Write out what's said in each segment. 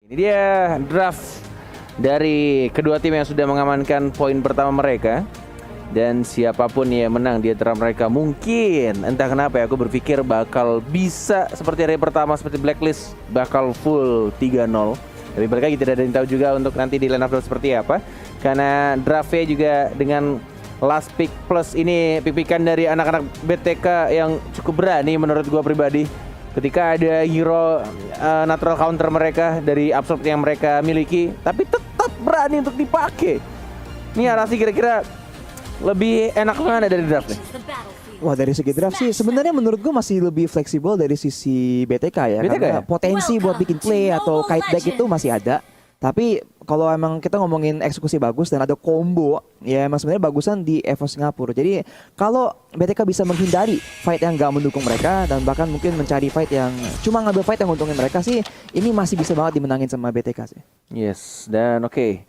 Ini dia draft dari kedua tim yang sudah mengamankan poin pertama mereka. Dan siapapun yang menang di antara mereka mungkin, entah kenapa ya, aku berpikir bakal bisa seperti hari pertama seperti Blacklist, bakal full 3-0. Tapi balik lagi tidak ada yang tahu juga untuk nanti di line up seperti apa. Karena draftnya juga dengan last pick plus ini pipikan dari anak-anak BTK yang cukup berani menurut gua pribadi. Ketika ada hero natural counter mereka dari absorb yang mereka miliki, tapi tetap berani untuk dipakai. Ini Arasi kira-kira lebih enak mana dari draft nih? Wah, dari segi draft sih sebenarnya menurut gue masih lebih fleksibel dari sisi BTK ya. BTK karena ya? potensi buat bikin play atau kite deck itu masih ada. Tapi kalau emang kita ngomongin eksekusi bagus dan ada combo, ya emang sebenarnya bagusan di EVO Singapura. Jadi kalau BTK bisa menghindari fight yang gak mendukung mereka dan bahkan mungkin mencari fight yang cuma ngambil fight yang untungin mereka sih, ini masih bisa banget dimenangin sama BTK sih. Yes, dan oke.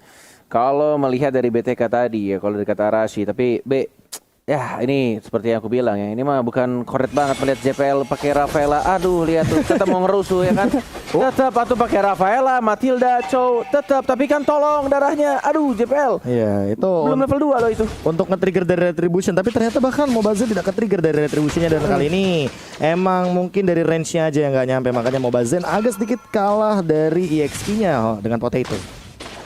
Kalau melihat dari BTK tadi ya, kalau dari kata Arashi, tapi ya ini seperti yang aku bilang ya, ini mah bukan korek banget melihat JPL pakai Rafaela. Aduh, lihat tuh, tetap mau ngerusuh ya kan. Tetap atau pakai Rafaela, Matilda, Chow, tetap, tapi kan tolong darahnya. Aduh, JPL. Iya, itu Belum level 2 loh itu. untuk nge-trigger dari retribution, tapi ternyata bahkan Mobazin tidak ke-trigger dari retributionnya, dan kali ini emang mungkin dari range-nya aja yang nggak nyampe, makanya Mobazin agak sedikit kalah dari EXP-nya dengan Potato.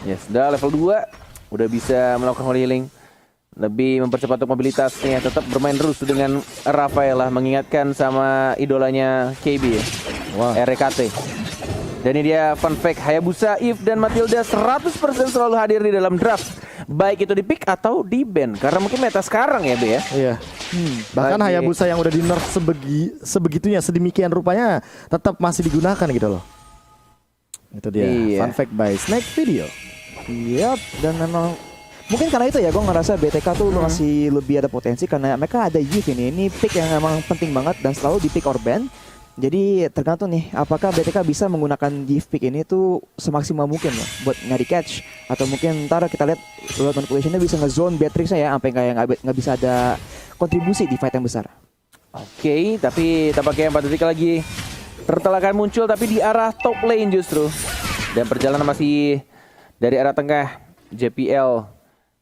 Yes, udah level 2, udah bisa melakukan holy healing. Lebih mempercepat untuk mobilitasnya, tetap bermain terus dengan Rafaela, mengingatkan sama idolanya KB ya. Wah. RKT. Dan ini dia fun fact, Hayabusa, Eve, dan Matilda 100% selalu hadir di dalam draft. Baik itu di pick atau di ban. Karena mungkin meta sekarang ya, Be ya. Iya. Bahkan Lagi. Hayabusa yang udah di nerf sebegitunya, sedemikian rupanya tetap masih digunakan gitu loh. Itu dia, Iya. fun fact by Snake Video. Iya, dan memang mungkin karena itu ya gue ngerasa BTK tuh masih lebih ada potensi karena mereka ada youth ini. Ini pick yang emang penting banget dan selalu di pick or ban. Jadi tergantung nih apakah BTK bisa menggunakan youth pick ini tuh semaksimal mungkin loh buat nyari catch, atau mungkin ntar kita lihat road manipulationnya bisa nge-zone Beatrixnya ya sampai kayak nggak bisa ada kontribusi di fight yang besar. Oke, tapi tampaknya 4 detik lagi Turtle akan muncul tapi di arah top lane justru. Dan perjalanan masih dari arah tengah JPL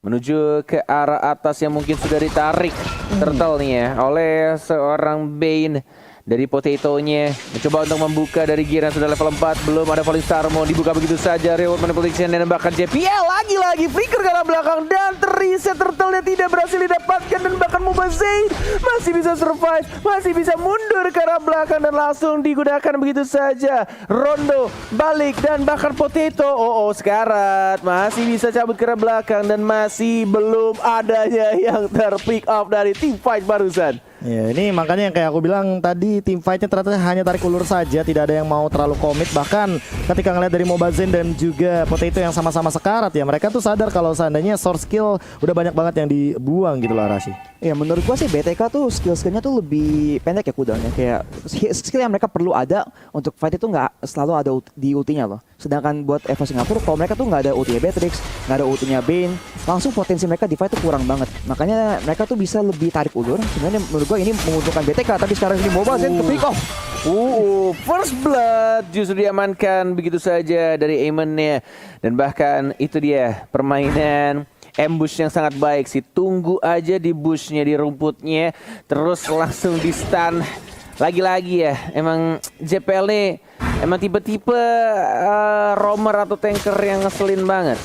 menuju ke arah atas yang mungkin sudah ditarik Turtle nih ya oleh seorang Bane dari Potato-nya. Mencoba untuk membuka dari gear yang sudah level 4. Belum ada Falling Star, mau dibuka begitu saja. Reward Manipulation dan bahkan JPL lagi-lagi flicker ke arah belakang dan terreset. Turtle-nya tidak berhasil didapatkan dan bahkan Mobazin masih bisa survive, masih bisa mundur ke arah belakang dan langsung digunakan begitu saja. Rondo balik dan bahkan Potato sekarat masih bisa cabut ke arah belakang dan masih belum adanya yang terpick up dari team fight barusan. Ya, ini makanya yang kayak aku bilang tadi, tim fightnya ternyata hanya tarik ulur saja, tidak ada yang mau terlalu komit. Bahkan ketika ngeliat dari Mobazin dan juga Potato yang sama-sama sekarat ya, mereka tuh sadar kalau seandainya source skill udah banyak banget yang dibuang gitu loh Arashi. Ya menurut gua sih BTK tuh skill-skillnya tuh lebih pendek ya cooldownnya. Kayak skill yang mereka perlu ada untuk fight itu nggak selalu ada di ultinya loh. Sedangkan buat EVO Singapura kalau mereka tuh nggak ada ultinya Beatrix, nggak ada ultinya Bane, langsung potensi mereka di fight tuh kurang banget. Makanya mereka tuh bisa lebih tarik ulur. Sebenarnya menurut gua ini menguntungkan BTK, tapi sekarang ini Mobazin ke pick off. First blood justru diamankan begitu saja dari Eamon-nya. Dan bahkan itu dia permainan ambush yang sangat baik sih. Tunggu aja di bushnya, di rumputnya, terus langsung di stun. Lagi-lagi ya, emang JPL nih emang tipe-tipe roamer atau tanker yang ngeselin banget.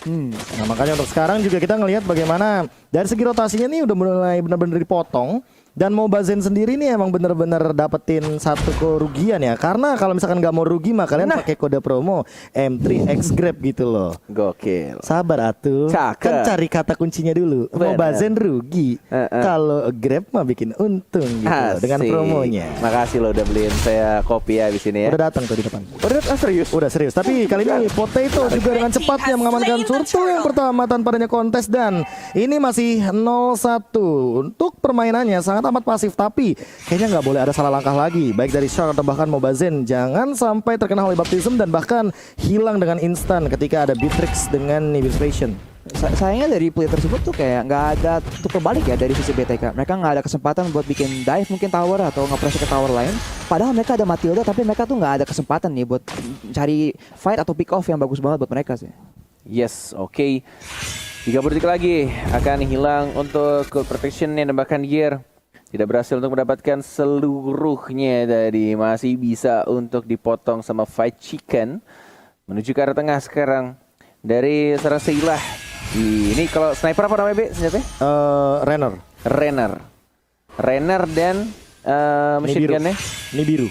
Nah makanya untuk sekarang juga kita ngelihat bagaimana dari segi rotasinya nih udah mulai benar-benar dipotong. Dan Mobazin sendiri nih emang bener-bener dapetin satu kerugian ya. Karena kalau misalkan nggak mau rugi mah kalian pakai kode promo M3X Grab gitu loh. Gokil. Sabar atuh. Cakep. Kan cari kata kuncinya dulu. Bener. Mobazin rugi. Kalau Grab mah bikin untung gitu loh, dengan Asik. promonya. Makasih lo udah beliin saya kopi ya di sini ya. Udah datang tuh di depan. Serius? Udah serius. Tapi kali ini Potato juga dengan cepatnya mengamankan Surtu yang pertama tanpa adanya kontes. Dan ini masih 0-1 untuk permainannya sangat amat pasif. Tapi kayaknya nggak boleh ada salah langkah lagi, baik dari Shark atau bahkan Mobazin. Jangan sampai terkena Holy Baptism dan bahkan hilang dengan instan ketika ada Beatrix dengan Nibiru Passion. Sayangnya dari play tersebut tuh kayak nggak ada tuker balik ya dari sisi BTK. Mereka nggak ada kesempatan buat bikin dive mungkin tower atau nge-pressure ke tower lain. Padahal mereka ada Matilda tapi mereka tuh nggak ada kesempatan nih buat cari fight atau pick off yang bagus banget buat mereka sih. Yes, oke. 30 detik lagi akan hilang untuk Cold Protection dan bahkan Gear tidak berhasil untuk mendapatkan seluruhnya tadi. Masih bisa untuk dipotong sama Fight Chicken. Menuju ke arah tengah sekarang dari seorang Seilah. Ini kalau sniper apa namanya, Be? Senjatanya? Renner dan machine gun-nya? Nibiru.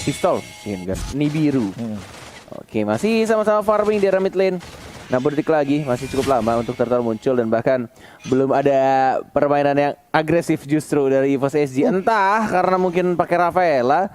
Pistol. Machine gun. Nibiru. Oke, masih sama-sama farming di arah mid lane. 60 detik lagi, masih cukup lama untuk Turtle muncul dan bahkan belum ada permainan yang agresif justru dari EVOS SG. Entah karena mungkin pakai Rafaela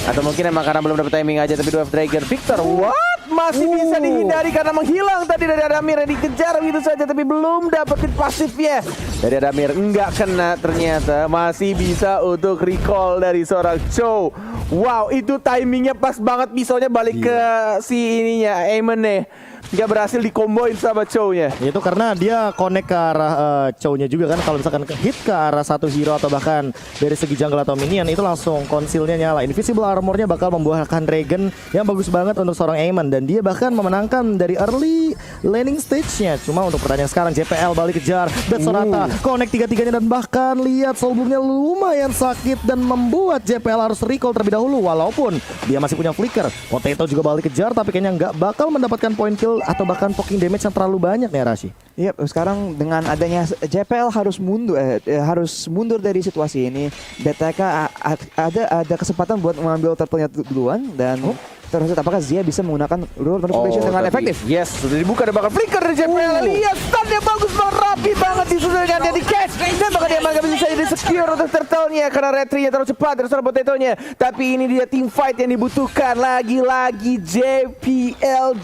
atau mungkin emang karena belum dapat timing aja. Tapi 2 Dragon Victor, what? Masih bisa dihindari karena menghilang tadi dari Adamir yang dikejar begitu saja tapi belum dapetin pasifnya dari Adamir. Enggak kena ternyata, masih bisa untuk recall dari seorang Chow. Wow, itu timingnya pas banget, pisaunya balik ke si ininya, Aemon nih. Nggak berhasil dikomboin sama Chow-nya. Itu karena dia connect ke arah Chow-nya juga kan. Kalau misalkan hit ke arah satu hero atau bahkan dari segi jungle atau minion, itu langsung konsilnya nyala. Invisible armornya bakal membuahkan Dragon yang bagus banget untuk seorang Aemon. Dan dia bahkan memenangkan dari early laning stage-nya. Cuma untuk pertanyaan sekarang, JPL balik kejar Death Sonata, connect tiga-tiganya dan bahkan lihat soulblumnya lumayan sakit dan membuat JPL harus recall terlebih dahulu. Walaupun dia masih punya flicker. Potato juga balik kejar tapi kayaknya nggak bakal mendapatkan point kill atau bahkan poking damage yang terlalu banyak nih Arashi. Iya, sekarang dengan adanya JPL harus mundur dari situasi ini. BTK ada kesempatan buat mengambil turtle-nya duluan dan terus apakah Zia bisa menggunakan rule manipulation dengan efektif? Yes, sudah dibuka dan bakal flicker dari JPL. Lihat stunnya bagus banget, rapi banget disusul dengan dia di catch. Dan bakal dia bisa bisa jadi secure untuk turtle-nya karena retry-nya terlalu cepat dari seorang Potato-nya. Tapi ini dia team fight yang dibutuhkan. Lagi-lagi JPL.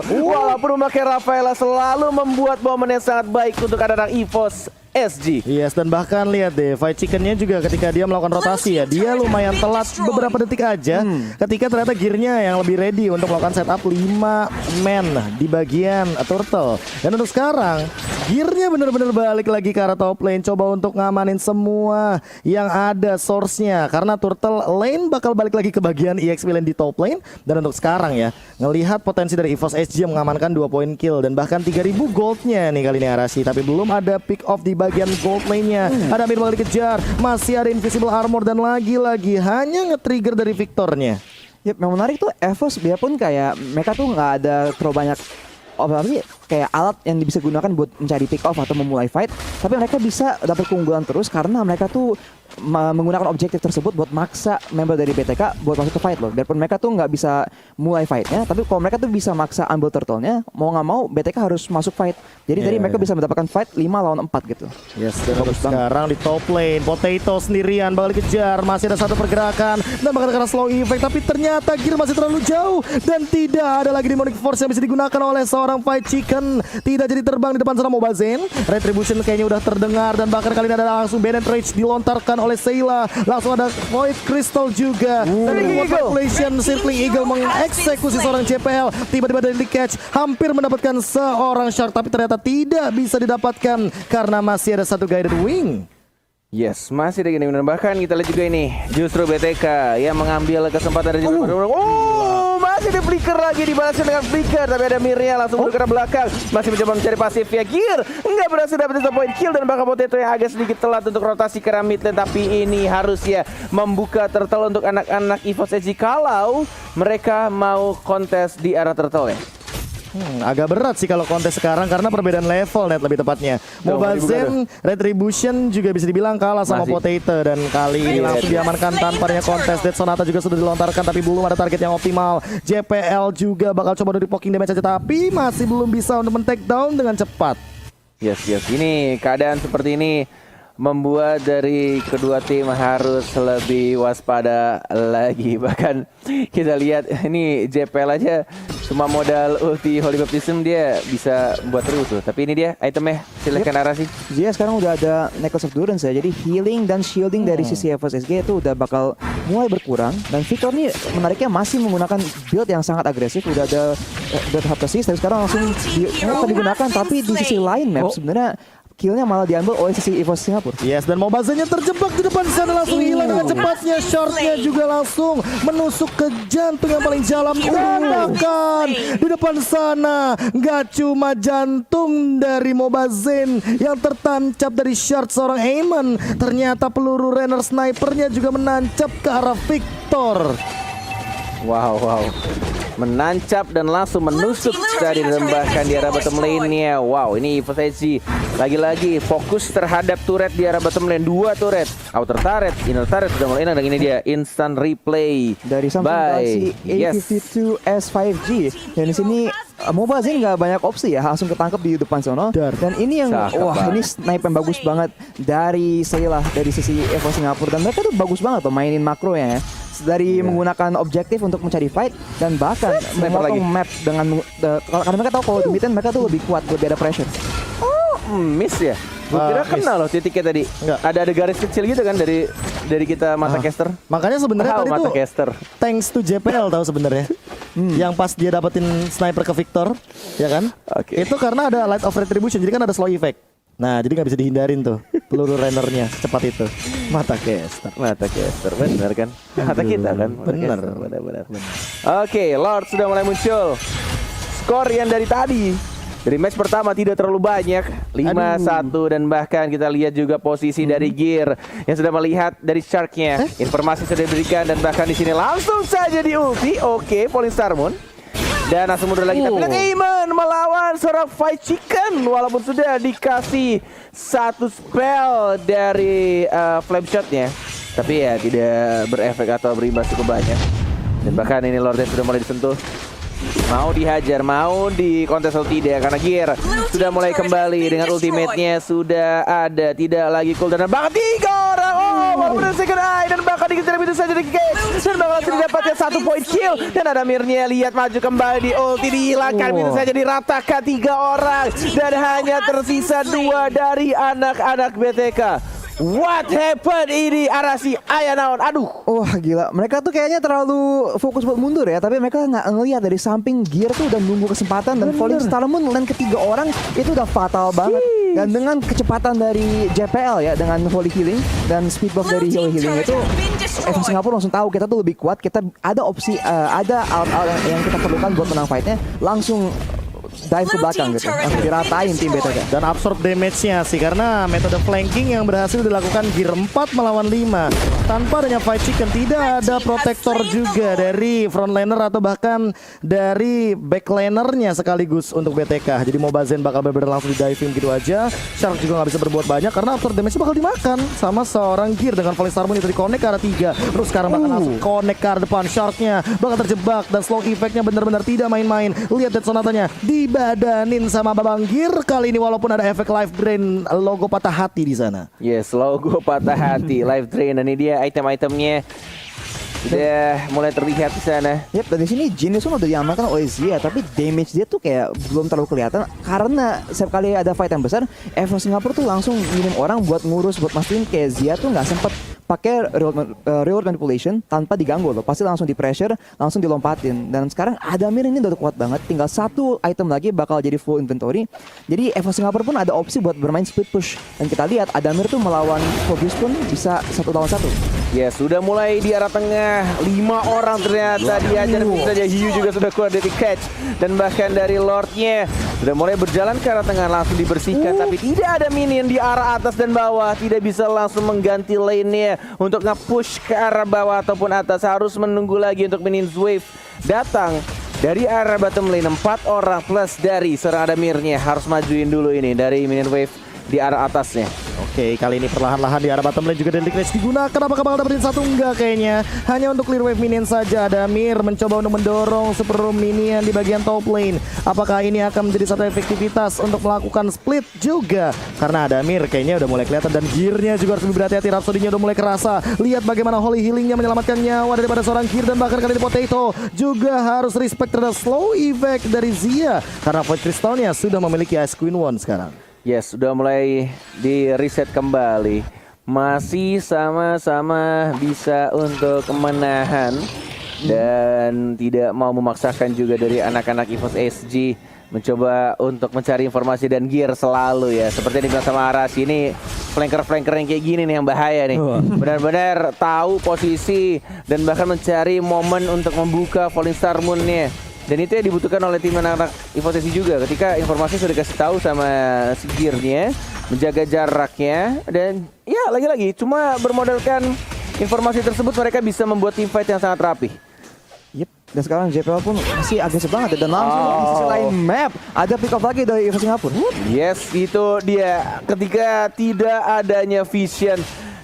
Walaupun memakai Rafaela selalu membuat momen yang sangat baik untuk anak-anak EVOS SG. Yes, dan bahkan lihat deh, Fight Chicken-nya juga ketika dia melakukan rotasi ya, dia lumayan telat beberapa detik aja ketika ternyata gearnya yang lebih ready untuk melakukan setup 5 man di bagian turtle. Dan untuk sekarang, gearnya bener-bener balik lagi ke arah top lane, coba untuk ngamanin semua yang ada source-nya, karena turtle lane bakal balik lagi ke bagian EXP lane di top lane. Dan untuk sekarang ya, ngelihat potensi dari EVOS SG yang mengamankan 2 point kill dan bahkan 3000 goldnya nih kali ini Arashi, tapi belum ada pick off di bagian gold lane-nya. Ada Amir balik dikejar, masih ada invisible armor dan lagi-lagi hanya nge-trigger dari Victornya. Yap, yang menarik tuh EVOS biarpun kayak mereka tuh nggak ada terlalu banyak apa sih kayak alat yang bisa gunakan buat mencari pick off atau memulai fight, tapi mereka bisa dapat keunggulan terus karena mereka tuh menggunakan objektif tersebut buat maksa member dari BTK buat masuk ke fight loh. Biarpun mereka tuh nggak bisa mulai fightnya, tapi kalau mereka tuh bisa maksa ambil turtle-nya, mau nggak mau BTK harus masuk fight. Jadi tadi mereka bisa mendapatkan fight 5 lawan 4 gitu. Yes, dan sekarang di top lane, Potato sendirian bakal dikejar, masih ada satu pergerakan dan bakal kena slow effect, tapi ternyata gear masih terlalu jauh dan tidak ada lagi demonic force yang bisa digunakan oleh seorang Fight Chicken. Tidak jadi terbang di depan sana Mobazen. Retribution kayaknya udah terdengar dan bahkan kali ini ada langsung Bennett Rage dilontarkan oleh Seilah. Langsung ada Void Crystal juga. Dan Manipulation Circling Eagle mengeksekusi seorang JPL. Tiba-tiba dari di catch, hampir mendapatkan seorang Shark, tapi ternyata tidak bisa didapatkan karena masih ada satu Guided Wing. Yes, masih ada gini. Bahkan kita lihat juga ini, justru BTK yang mengambil kesempatan dari masih ada flicker lagi, dibalaskan dengan flicker, tapi ada Mirnya langsung bergerak belakang, masih mencoba mencari pasif ya. Gear nggak berhasil dapetin point kill dan bahkan Potato yang agak sedikit telat untuk rotasi ke arah mid lane, tapi ini harus ya membuka turtle untuk anak-anak EVOS SG kalau mereka mau kontes di arah turtle ya. Agak berat sih kalau kontes sekarang karena perbedaan level net lebih tepatnya. Mobazen Retribution juga bisa dibilang kalah sama Potato dan kali ini langsung diamankan tanpa adanya kontes. Death Sonata juga sudah dilontarkan tapi belum ada target yang optimal. JPL juga bakal coba dari poking damage saja tapi masih belum bisa untuk men-take down dengan cepat. Yes, ini keadaan seperti ini membuat dari kedua tim harus lebih waspada lagi. Bahkan kita lihat ini JPL aja Cuma modal ulti Holy Baptism dia bisa buat terus tuh. Tapi ini dia itemnya, silahkan Arasi. Zia sekarang udah ada Necklace of Endurance ya, jadi healing dan shielding dari sisi EVOS SG itu udah bakal mulai berkurang. Dan Victor nih menariknya masih menggunakan build yang sangat agresif, udah ada Death Heart Assist, tapi sekarang langsung digunakan. Tapi di sisi lain map sebenarnya killnya malah diambil oleh sisi EVOS Singapura. Yes, dan Mobazenya terjebak di depan sana, langsung hilang dengan cepatnya. Shortnya juga langsung menusuk ke jantung yang paling dalam. Dan bahkan di depan sana nggak cuma jantung dari Mobazen yang tertancap dari short seorang Heyman, ternyata peluru Renner snipernya juga menancap ke arah Victor. Wow. Menancap dan langsung menusuk dari dan bahkan di arah bottom lane-nya. Wow, ini EVOS SG lagi-lagi fokus terhadap turret di arah bottom lane. 2 turret, outer turret, inner turret sudah mulai enak. Dan ini dia instant replay Dari Samsung Galaxy A52 S5G. Dan di sini Mobazen nggak banyak opsi ya, langsung ketangkep di depan sono. Dan ini yang ini snipe yang bagus banget dari Sayla dari sisi EVOS Singapura. Dan mereka tuh bagus banget tuh mainin makronya ya. Dari menggunakan objektif untuk mencari fight dan bahkan memotong map dengan karena mereka tahu kalau di mid lane mereka tuh lebih kuat, lebih ada pressure. Miss ya. Gue kira kena loh titiknya tadi. Enggak. Ada garis kecil gitu kan dari kita mata caster. Makanya sebenarnya tadi mata tuh caster. thanks to JPL tahu sebenarnya. Yang pas dia dapetin sniper ke Victor, ya kan? Oke. Itu karena ada Light of Retribution, jadi kan ada slow effect. Nah, jadi nggak bisa dihindarin tuh peluru runnernya secepat itu. Mata caster. Bener kan? Mata kita kan. Bener. Benar. Oke, Lord sudah mulai muncul. Skor yang dari tadi dari match pertama tidak terlalu banyak, 5-1, dan bahkan kita lihat juga posisi dari Gear yang sudah melihat dari Shark-nya. Informasi sudah diberikan dan bahkan di sini langsung saja di ulti. Oke, Falling Star Moon. Dan langsung mundur lagi. Tapi Heyman melawan seorang Fight Chicken walaupun sudah dikasih satu spell dari flame shotnya. Tapi ya tidak berefek atau berimbas cukup banyak. Dan bahkan ini Lordnya sudah mulai disentuh. Mau dihajar, mau di kontes atau tidak, karena Gear sudah mulai kembali dengan ultimate-nya sudah ada, tidak lagi cooldown dan bahkan 3 orang. Walaupun ada second eye dan bahkan dikejar begitu saja di cage dan bakal langsung didapatkan 1 point kill. Dan ada Mirnya lihat maju kembali di ulti dihilangkan begitu saja, diratakan 3 orang dan hanya tersisa 2 dari anak-anak BTK. What happened ini Arasi Ayanaon? Aduh. Wah gila, mereka tuh kayaknya terlalu fokus buat mundur ya, tapi mereka nggak ngelihat dari samping Gear tuh udah nunggu kesempatan dan Falling Star Moon lane ketiga orang itu udah fatal banget. Dan dengan kecepatan dari JPL ya, dengan Holy Healing dan speed buff dari Holy Healing itu, EVOS Singapura langsung tahu kita tuh lebih kuat, kita ada opsi, ada alt yang kita perlukan buat menang fightnya, langsung dive ke belakang gitu, langsung diratain tim BTK. Dan absorb damage-nya sih, karena metode flanking yang berhasil dilakukan Gear 4 melawan 5 tanpa adanya Fight Chicken. Tidak ada protector juga dari frontliner atau bahkan dari backlanernya sekaligus untuk BTK. Jadi Mobazen bakal benar-benar langsung di diving gitu aja. Shark juga nggak bisa berbuat banyak karena absorb damage-nya bakal dimakan sama seorang Gear dengan Falling Star Moon itu di connect ke arah 3. Terus sekarang bakal langsung connect ke arah depan. Shark-nya bakal terjebak dan slow effect-nya benar-benar tidak main-main. Lihat Dead Sonata-nya dibadanin sama Babang Gear kali ini, walaupun ada efek life drain, logo patah hati di sana. Yes, logo patah hati, life drain, dan ini dia item-itemnya udah mulai terlihat di sana. Yap, dan di sini Genius udah diamankan oleh Zia, tapi damage dia tuh kayak belum terlalu kelihatan karena setiap kali ada fight yang besar, EVOS Singapura tuh langsung ngirim orang buat ngurus, buat mastiin kayak Zia tuh nggak sempet pakai reward manipulation tanpa diganggu loh, pasti langsung di pressure, langsung dilompatin. Dan sekarang Adamir ini udah kuat banget, tinggal 1 item lagi bakal jadi full inventory. Jadi EVOS Singapura pun ada opsi buat bermain split push, dan kita lihat Adamir tuh melawan Phobius pun bisa 1 lawan 1. Ya, sudah mulai di arah tengah, 5 orang ternyata diajar saja. Hiu juga sudah keluar dari catch dan bahkan dari Lordnya sudah mulai berjalan ke arah tengah, langsung dibersihkan. Tapi tidak ada minion di arah atas dan bawah, tidak bisa langsung mengganti lane-nya untuk nge-push ke arah bawah ataupun atas. Harus menunggu lagi untuk minion wave datang dari arah bottom lane. 4 orang plus dari seorang Adamirnya harus majuin dulu ini dari minion wave di arah atasnya. Oke, kali ini perlahan-lahan di arah bottom lane juga Deadly Clash digunakan. Apakah bakal dapetin satu? Enggak kayaknya. Hanya untuk clear wave minion saja. Adamir mencoba untuk mendorong super room minion di bagian top lane. Apakah ini akan menjadi satu efektivitas untuk melakukan split juga? Karena Adamir kayaknya udah mulai kelihatan dan gearnya juga harus lebih berhati-hati. Rhapsody-nya udah mulai kerasa. Lihat bagaimana Holy Healing-nya menyelamatkan nyawa daripada seorang Gear, dan bahkan kali ini Potato juga harus respect terhadap slow effect dari Zia karena Void Crystal-nya sudah memiliki Ice Queen One sekarang. Yes, sudah mulai di reset kembali. Masih sama-sama bisa untuk menahan dan tidak mau memaksakan juga dari anak-anak EVOS SG mencoba untuk mencari informasi dan gear selalu ya. Seperti yang dibilang sama Aras, ini flanker-flanker yang kayak gini nih yang bahaya nih. Benar-benar tahu posisi dan bahkan mencari momen untuk membuka Falling Star Moon-nya. Dan itu yang dibutuhkan oleh tim anak-anak EVOS SG juga. Ketika informasi sudah dikasih tahu sama si gear-nya, menjaga jaraknya, dan ya lagi-lagi cuma bermodalkan informasi tersebut mereka bisa membuat team fight yang sangat rapi. Yep. Dan sekarang JPL pun masih agresif banget dan langsung di sisi lain map ada pick up lagi dari EVOS Singapura. Yes, itu dia. Ketika tidak adanya vision.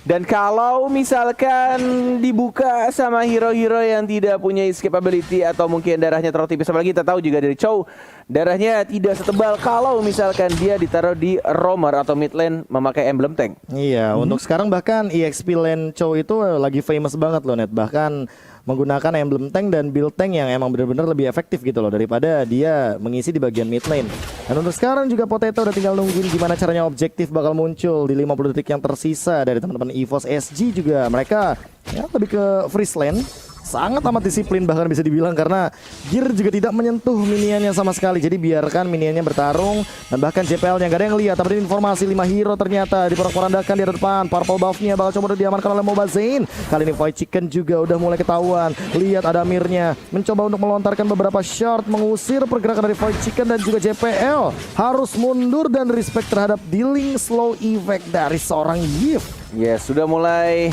Dan kalau misalkan dibuka sama hero-hero yang tidak punya escape ability atau mungkin darahnya terlalu tipis, apalagi kita tahu juga dari Chow darahnya tidak setebal kalau misalkan dia ditaruh di roamer atau mid lane memakai emblem tank. Iya, untuk sekarang bahkan EXP lane Chow itu lagi famous banget loh Net. Bahkan menggunakan emblem tank dan build tank yang emang benar-benar lebih efektif gitu loh daripada dia mengisi di bagian mid lane. Dan untuk sekarang juga Potato udah tinggal nungguin gimana caranya objektif bakal muncul di 50 detik yang tersisa dari teman-teman EVOS SG juga. Mereka ya lebih ke freeze lane. Sangat amat disiplin bahkan bisa dibilang karena Gear juga tidak menyentuh minionnya sama sekali. Jadi biarkan minionnya bertarung dan bahkan JPL-nya gak ada yang lihat. Tapi informasi 5 hero ternyata diporak-porandakan di depan. Purple buff-nya bakal coba diamankan oleh Mobazane. Kali ini Void Chicken juga udah mulai ketahuan. Lihat Adamirnya mencoba untuk melontarkan beberapa shot mengusir pergerakan dari Void Chicken, dan juga JPL harus mundur dan respect terhadap dealing slow effect dari seorang Yves. Yes, sudah mulai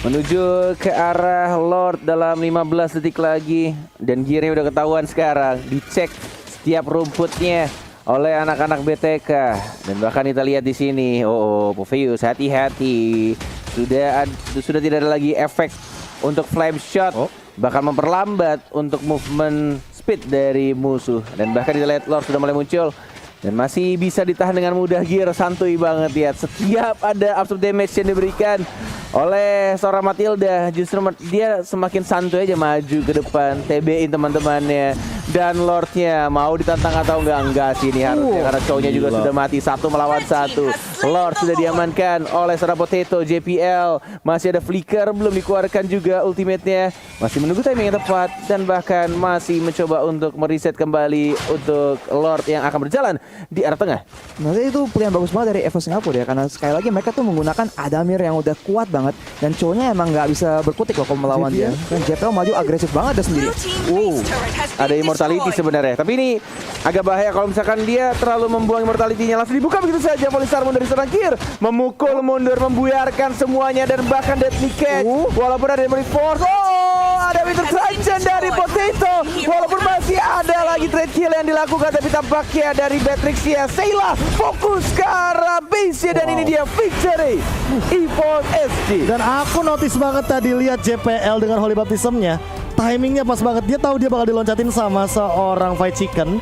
menuju ke arah Lord dalam 15 detik lagi. Dan gearnya udah ketahuan sekarang. Dicek setiap rumputnya oleh anak-anak BTK. Dan bahkan kita lihat di sini, Popheus hati-hati. Sudah tidak ada lagi efek untuk flame shot. Bahkan memperlambat untuk movement speed dari musuh. Dan bahkan kita lihat Lord sudah mulai muncul. Dan masih bisa ditahan dengan mudah. Gear santuy banget ya. Setiap ada absorb damage yang diberikan oleh seorang Matilda, justru dia semakin santuy aja maju ke depan, TB-in teman-temannya. Dan Lordnya mau ditantang atau enggak sih ini harusnya, karena cowoknya juga sudah mati 1 melawan 1. Lord sudah diamankan oleh seorang Potato. JPL masih ada flicker, belum dikeluarkan juga ultimate-nya, masih menunggu timing yang tepat dan bahkan masih mencoba untuk mereset kembali untuk Lord yang akan berjalan di arah tengah. Nah itu pilihan bagus banget dari EVOS Singapura ya, karena sekali lagi mereka tuh menggunakan Adamir yang udah kuat banget dan cowoknya emang nggak bisa berkutik loh kalau melawan dia. Dan JPL maju agresif banget dia sendiri. Ada immortality sebenarnya, tapi ini agak bahaya kalau misalkan dia terlalu membuang immortality-nya. Langsung dibuka begitu saja Falling Star Moon dari seorang Gear, memukul mundur, membuyarkan semuanya dan bahkan Deadly Catch. Walaupun ada Memory Force, ada Winter Trajan dari Potato. Walaupun masih ada lagi trade kill yang dilakukan, tapi tampaknya dari Batrixia Sayla fokus ke arah base-nya dan ini dia victory EVOS SG. Dan aku notice banget tadi lihat JPL dengan Holy Baptism-nya, timingnya pas banget. Dia tahu dia bakal diloncatin sama seorang Fight Chicken.